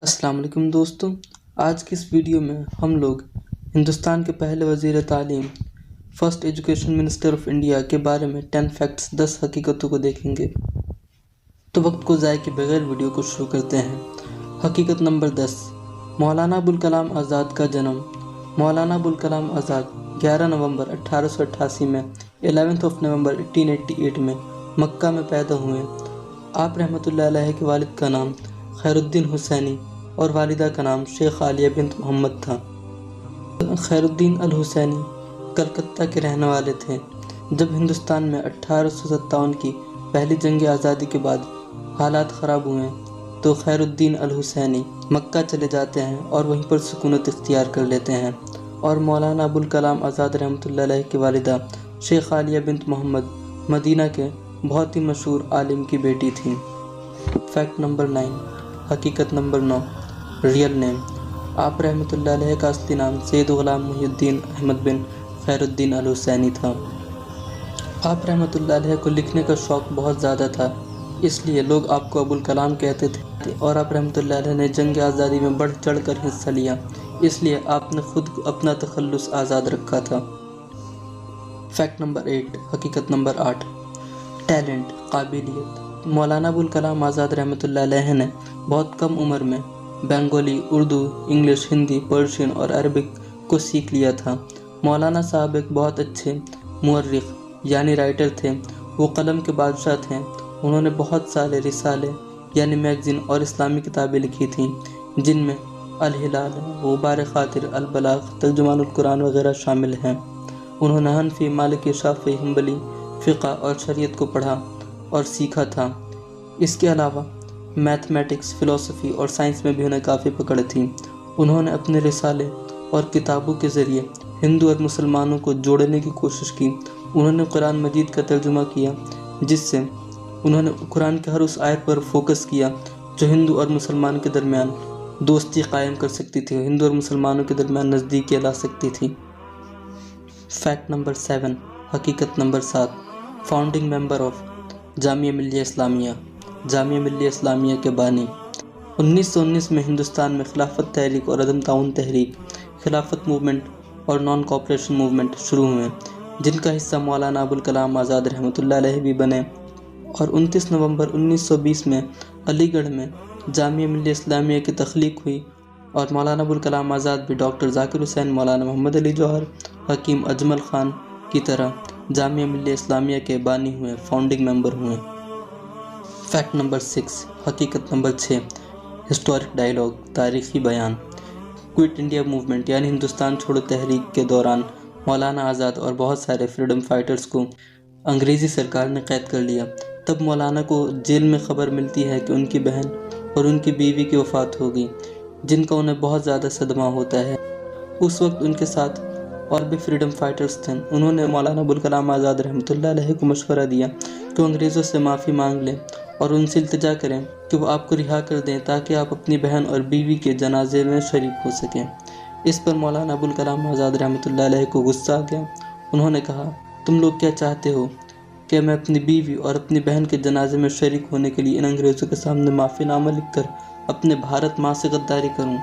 السلام علیکم دوستوں، آج کی اس ویڈیو میں ہم لوگ ہندوستان کے پہلے وزیر تعلیم first education minister of India کے بارے میں 10 فیکٹس 10 حقیقتوں کو دیکھیں گے۔ تو وقت کو ضائع کے بغیر ویڈیو کو شروع کرتے ہیں۔ حقیقت نمبر 10، مولانا ابوالکلام آزاد کا جنم۔ مولانا ابوالکلام آزاد 11 نومبر 1888 میں 11 نومبر 1888 میں مکہ میں پیدا ہوئے۔ آپ رحمۃ اللہ علیہ کے والد کا نام خیر الدین حسینی اور والدہ کا نام شیخ عالیہ بنت محمد تھا۔ خیر الدین الحسینی کلکتہ کے رہنے والے تھے۔ جب ہندوستان میں 1857 کی پہلی جنگ آزادی کے بعد حالات خراب ہوئے تو خیر الدین الحسینی مکہ چلے جاتے ہیں اور وہیں پر سکونت اختیار کر لیتے ہیں، اور مولانا ابوالکلام آزاد رحمۃ اللہ علیہ کی والدہ شیخ عالیہ بنت محمد مدینہ کے بہت ہی مشہور عالم کی بیٹی تھیں۔ فیکٹ نمبر 9، حقیقت نمبر 9، ریئل نیم۔ آپ رحمۃ اللہ علیہ کا اصلی نام سید غلام محی الدین احمد بن خیر الدین الحسینی تھا۔ آپ رحمۃ اللہ علیہ کو لکھنے کا شوق بہت زیادہ تھا، اس لیے لوگ آپ کو ابوالکلام کہتے تھے، اور آپ رحمۃ اللہ علیہ نے جنگ آزادی میں بڑھ چڑھ کر حصہ لیا، اس لیے آپ نے خود اپنا تخلص آزاد رکھا تھا۔ فیکٹ نمبر 8، حقیقت نمبر 8، ٹیلنٹ، قابلیت۔ مولانا ابوالکلام آزاد رحمۃ اللہ علیہ نے بہت کم عمر میں بنگالی، اردو، انگلش، ہندی، پرشین اور عربک کو سیکھ لیا تھا۔ مولانا صاحب ایک بہت اچھے مورخ یعنی رائٹر تھے، وہ قلم کے بادشاہ تھے۔ انہوں نے بہت سارے رسالے یعنی میگزین اور اسلامی کتابیں لکھی تھیں، جن میں الہلال، غبار خاطر، البلاغ، ترجمان القرآن وغیرہ شامل ہیں۔ انہوں نے حنفی، مالکی، شافعی، حنبلی فقہ اور شریعت کو پڑھا اور سیکھا تھا۔ اس کے علاوہ میتھمیٹکس، فلسفی اور سائنس میں بھی انہیں کافی پکڑ تھی۔ انہوں نے اپنے رسالے اور کتابوں کے ذریعے ہندو اور مسلمانوں کو جوڑنے کی کوشش کی۔ انہوں نے قرآن مجید کا ترجمہ کیا، جس سے انہوں نے قرآن کے ہر اس آیت پر فوکس کیا جو ہندو اور مسلمان کے درمیان دوستی قائم کر سکتی تھی، ہندو اور مسلمانوں کے درمیان نزدیکی لا سکتی تھی۔ فیکٹ نمبر 7، حقیقت number 7، founding member of Jamia Millia Islamia. Jamia Millia Islamia کے بانی۔ 1919 میں ہندوستان میں خلافت تحریک اور عدم تعاون تحریک، خلافت موومنٹ اور نان کوآپریشن موومنٹ شروع ہوئے، جن کا حصہ مولانا ابوالکلام آزاد رحمۃ اللہ علیہ بھی بنے، اور 29 نومبر 1920 میں علی گڑھ میں جامعہ ملیہ اسلامیہ کی تخلیق ہوئی، اور مولانا ابوالکلام آزاد بھی ڈاکٹر ذاکر حسین، مولانا محمد علی جوہر، حکیم اجمل خان کی طرح جامعہ ملیہ اسلامیہ کے بانی ہوئے، فاؤنڈنگ ممبر ہوئے۔ فیکٹ نمبر 6، حقیقت نمبر 6، ہسٹورک ڈائیلاگ، تاریخی بیان۔ کوئٹ انڈیا موومنٹ یعنی ہندوستان چھوڑو تحریک کے دوران مولانا آزاد اور بہت سارے فریڈم فائٹرز کو انگریزی سرکار نے قید کر لیا۔ تب مولانا کو جیل میں خبر ملتی ہے کہ ان کی بہن اور ان کی بیوی کی وفات ہو گئی، جن کا انہیں بہت زیادہ صدمہ ہوتا ہے۔ اس وقت ان کے ساتھ اور بھی فریڈم فائٹرز تھے۔ انہوں نے مولانا ابوالکلام آزاد رحمۃ اللہ علیہ کو مشورہ دیا کہ وہ انگریزوں سے معافی مانگ لیں اور ان سے التجا کریں کہ وہ آپ کو رہا کر دیں تاکہ آپ اپنی بہن اور بیوی کے جنازے میں شریک ہو سکیں۔ اس پر مولانا ابوالکلام آزاد رحمۃ اللہ علیہ کو غصہ آ گیا۔ انہوں نے کہا، تم لوگ کیا چاہتے ہو کہ میں اپنی بیوی اور اپنی بہن کے جنازے میں شریک ہونے کے لیے ان انگریزوں کے سامنے معافی نامہ لکھ کر اپنے بھارت ماں سے غداری کروں؟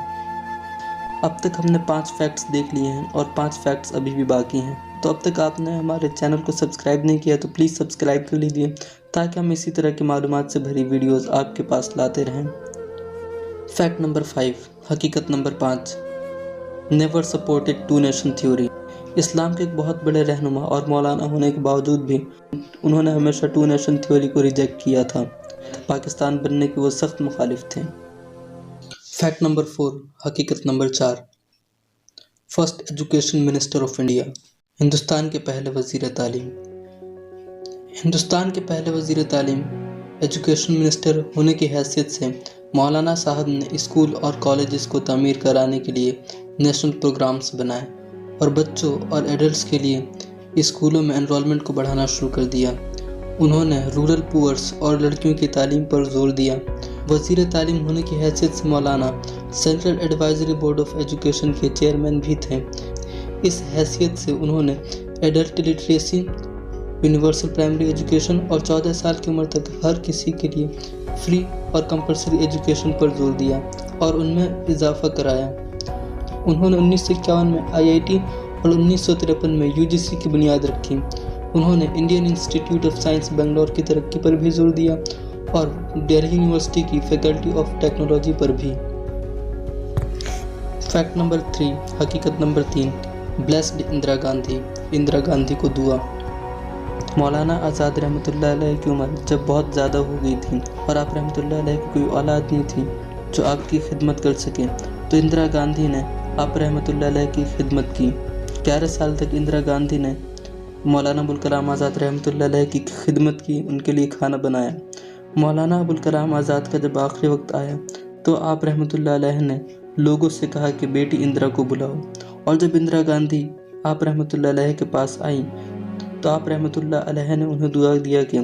اب تک ہم نے 5 فیکٹس دیکھ لیے ہیں اور 5 فیکٹس ابھی بھی باقی ہیں۔ تو اب تک آپ نے ہمارے چینل کو سبسکرائب نہیں کیا تو پلیز سبسکرائب کر لیجیے تاکہ ہم اسی طرح کی معلومات سے بھری ویڈیوز آپ کے پاس لاتے رہیں۔ فیکٹ نمبر 5، حقیقت number 5، never supported two nation theory. Islam کے ایک بہت بڑے رہنما اور مولانا ہونے کے باوجود بھی انہوں نے ہمیشہ 2 نیشن تھیوری کو ریجیکٹ کیا تھا۔ پاکستان بننے کے وہ سخت مخالف تھے۔ فیکٹ نمبر 4، حقیقت number 4، first education minister of India. Hindustan کے پہلے وزیر تعلیم۔ ہندوستان کے پہلے وزیر تعلیم ایجوکیشن منسٹر ہونے کی حیثیت سے مولانا صاحب نے اسکول اور کالجز کو تعمیر کرانے کے لیے نیشنل پروگرامز بنائے اور بچوں اور ایڈلٹس کے لیے اسکولوں میں انرولمنٹ کو بڑھانا شروع کر دیا۔ انہوں نے رورل پورس اور لڑکیوں کی تعلیم پر زور دیا۔ وزیر تعلیم ہونے کی حیثیت سے مولانا central advisory board of education کے چیئرمین بھی تھے۔ اس حیثیت سے انہوں نے adult literacy, universal primary education اور 14 سال کی عمر تک ہر کسی کے لیے فری اور کمپلسری ایجوکیشن پر زور دیا۔ اور ان میں اضافہ کرایا۔ انہوں نے 1951 میں IIT اور 1953 میں UGC کی بنیاد رکھی۔ انہوں نے Indian institute of science Bangalore کی ترقی پر بھی زور دیا اور دہلی یونیورسٹی کی فیکلٹی آف ٹیکنالوجی پر بھی۔ فیکٹ نمبر 3، حقیقت نمبر 3، بلیسڈ اندرا گاندھی، اندرا گاندھی کو دعا۔ مولانا آزاد رحمۃ اللہ علیہ کی عمر جب بہت زیادہ ہو گئی تھی اور آپ رحمۃ اللہ علیہ کی کوئی اولاد نہیں تھی جو آپ کی خدمت کر سکے، تو اندرا گاندھی نے آپ رحمۃ اللہ علیہ کی خدمت کی۔ 11 سال تک اندرا گاندھی نے مولانا ابوالکلام آزاد رحمۃ اللہ علیہ کی خدمت کی، ان کے لیے کھانا بنایا۔ مولانا ابوالکلام آزاد کا جب آخری وقت آیا تو آپ رحمۃ اللہ علیہ نے لوگوں سے کہا کہ بیٹی اندرا کو بلاؤ، اور جب اندرا گاندھی آپ رحمۃ اللہ علیہ کے پاس آئیں تو آپ رحمۃ اللہ علیہ نے انہیں دعا دیا کہ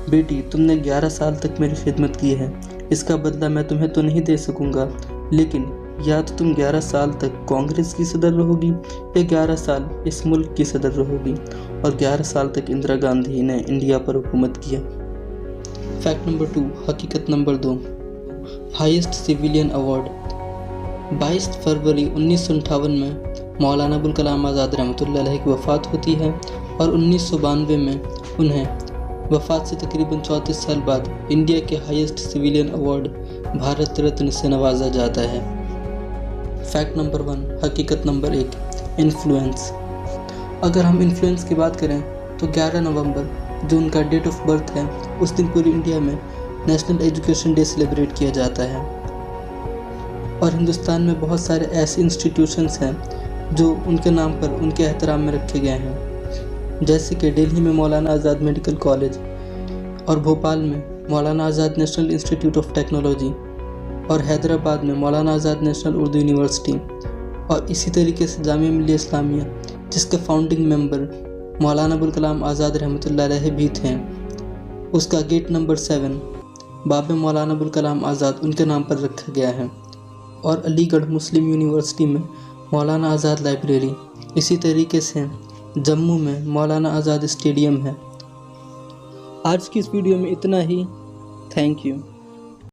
بیٹی تم نے 11 سال تک میری خدمت کی ہے، اس کا بدلہ میں تمہیں تو نہیں دے سکوں گا، لیکن یا تو تم 11 سال تک کانگریس کی صدر رہو گی یا 11 سال اس ملک کی صدر رہو گی، اور 11 سال تک اندرا گاندھی نے انڈیا پر حکومت کیا۔ فیکٹ نمبر 2، حقیقت نمبر 2، ہائیسٹ سویلین ایوارڈ۔ 22 فروری 1958 میں مولانا ابوالکلام آزاد رحمۃ اللہ علیہ کی وفات ہوتی ہے، اور 1992 میں انہیں وفات سے تقریباً 34 سال بعد انڈیا کے highest civilian award Bharat Ratna سے نوازا جاتا ہے۔ فیکٹ نمبر 1، حقیقت نمبر 1، انفلوئنس۔ اگر ہم انفلوئنس کی بات کریں تو 11 نومبر جو ان کا ڈیٹ آف برتھ ہے، اس دن پوری انڈیا میں نیشنل ایجوکیشن ڈے سیلیبریٹ کیا جاتا ہے، اور ہندوستان میں بہت سارے ایسے انسٹیٹیوشنز ہیں جو ان کے نام پر ان کے احترام میں رکھے گئے ہیں، جیسے کہ دہلی میں مولانا آزاد میڈیکل کالج، اور بھوپال میں Maulana Azad national institute of technology, اور حیدرآباد میں مولانا آزاد نیشنل اردو یونیورسٹی، اور اسی طریقے سے جامعہ ملیہ اسلامیہ جس کے فاؤنڈنگ ممبر مولانا ابوالکلام آزاد رحمۃ اللہ علیہ بھی تھے، اس کا گیٹ نمبر 7 باب مولانا ابوالکلام آزاد ان کے نام پر رکھا گیا ہے، اور علی گڑھ مسلم یونیورسٹی میں مولانا آزاد لائبریری، اسی طریقے سے جموں میں مولانا آزاد اسٹیڈیم ہے۔ آج کی اس ویڈیو میں اتنا ہی، تھینک یو۔